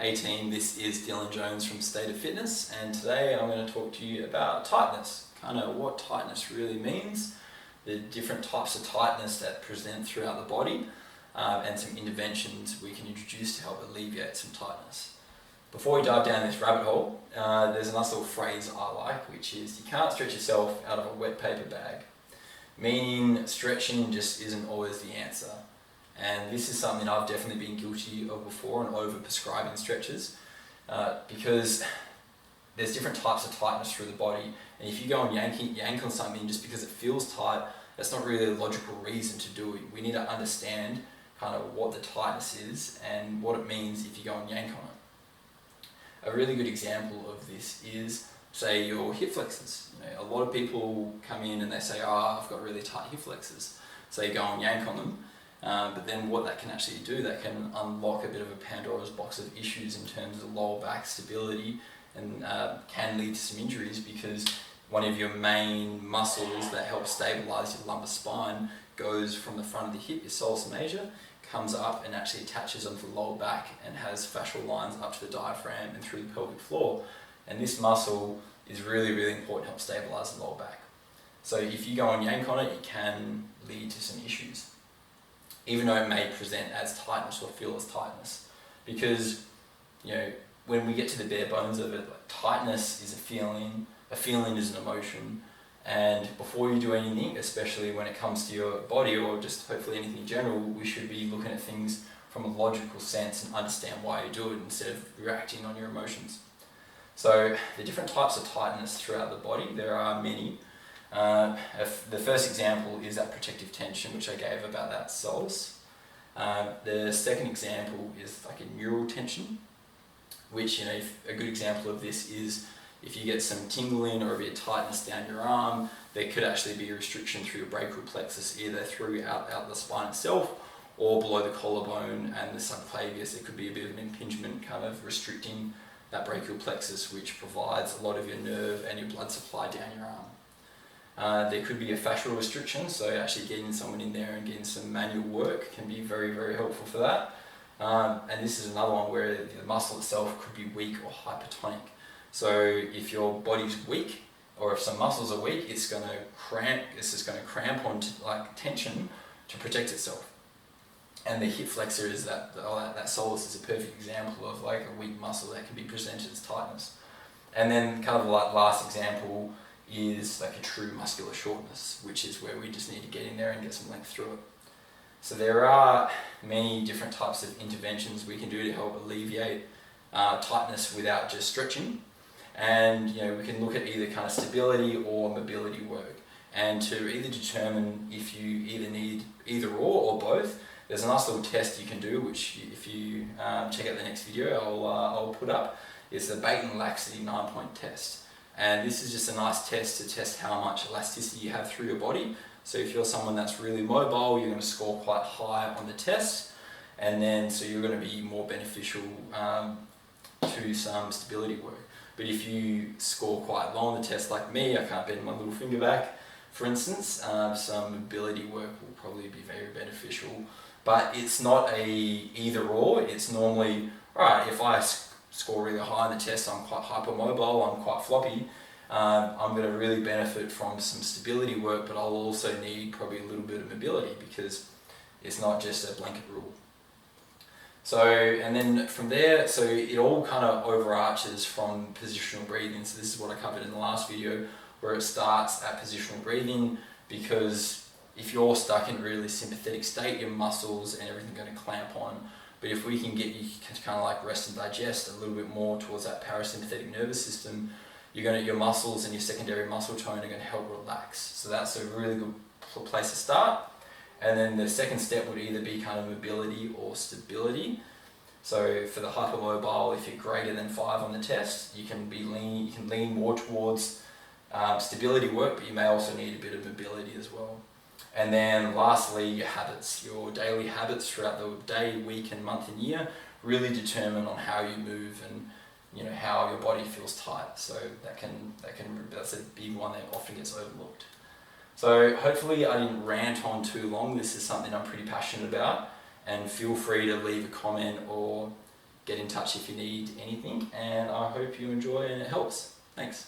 Hey team, this is Dylan Jones from State of Fitness, and today I'm going to talk to you about tightness, kind of what tightness really means, the different types of tightness that present throughout the body, and some interventions we can introduce to help alleviate some tightness. Before we dive down this rabbit hole, there's a nice little phrase I like, which is you can't stretch yourself out of a wet paper bag, meaning stretching just isn't always the answer. And this is something I've definitely been guilty of before and over prescribing stretches, because there's different types of tightness through the body, and if you go and yank on something just because it feels tight, that's not really a logical reason to do it. We need to understand kind of what the tightness is and what it means if you go and yank on it. A really good example of this is, say, your hip flexors. A lot of people come in and they say, I've got really tight hip flexors. So you go and yank on them. But then what that can actually do, that can unlock a bit of a Pandora's box of issues in terms of lower back stability, and can lead to some injuries because one of your main muscles that helps stabilize your lumbar spine goes from the front of the hip, your soleus major, comes up and actually attaches onto the lower back and has fascial lines up to the diaphragm and through the pelvic floor. And this muscle is really, really important to help stabilize the lower back. So if you go and yank on it, it can lead to some issues, even though it may present as tightness or feel as tightness. Because, when we get to the bare bones of it, like, tightness is a feeling is an emotion, and before you do anything, especially when it comes to your body or just hopefully anything in general, we should be looking at things from a logical sense and understand why you do it instead of reacting on your emotions. So the different types of tightness throughout the body, there are many. The first example is that protective tension, which I gave about that soleus. The second example is like a neural tension, which, a good example of this is if you get some tingling or a bit of tightness down your arm, there could actually be a restriction through your brachial plexus, either through out the spine itself or below the collarbone and the subclavius. There could be a bit of an impingement kind of restricting that brachial plexus, which provides a lot of your nerve and your blood supply down your arm. There could be a fascial restriction, so actually getting someone in there and getting some manual work can be very, very helpful for that. And this is another one where the muscle itself could be weak or hypertonic. So if your body's weak, or if some muscles are weak, it's going to cramp. It's just going to cramp on tension to protect itself. And the hip flexor is that soleus is a perfect example of like a weak muscle that can be presented as tightness. And then kind of like last example is like a true muscular shortness, which is where we just need to get in there and get some length through it. So there are many different types of interventions we can do to help alleviate tightness without just stretching. And we can look at either kind of stability or mobility work. And to either determine if you either need either or both, there's a nice little test you can do, which if you check out the next video I'll put up. It's the Bait and Laxity 9-point test. And this is just a nice test to test how much elasticity you have through your body. So if you're someone that's really mobile, you're going to score quite high on the test, and then so you're going to be more beneficial to some stability work. But if you score quite low on the test, like me, I can't bend my little finger back, for instance, some mobility work will probably be very beneficial. But it's not a either or. It's normally, alright, if I score really high on the test, I'm quite hypermobile, I'm quite floppy, I'm going to really benefit from some stability work, but I'll also need probably a little bit of mobility because it's not just a blanket rule. So, and then from there, so it all kind of overarches from positional breathing. So this is what I covered in the last video, where it starts at positional breathing, because if you're stuck in a really sympathetic state, your muscles and everything are going to clamp on. But if we can get you to kind of like rest and digest a little bit more towards that parasympathetic nervous system, your muscles and your secondary muscle tone are going to help relax. So that's a really good place to start. And then the second step would either be kind of mobility or stability. So for the hypermobile, if you're greater than 5 on the test, you can lean more towards stability work, but you may also need a bit of mobility as well. And then lastly, your habits, your daily habits throughout the day, week and month and year really determine on how you move and how your body feels tight. So that's a big one that often gets overlooked. So hopefully I didn't rant on too long. This is something I'm pretty passionate about, and feel free to leave a comment or Get in touch if you need anything, and I hope you enjoy and it helps. Thanks.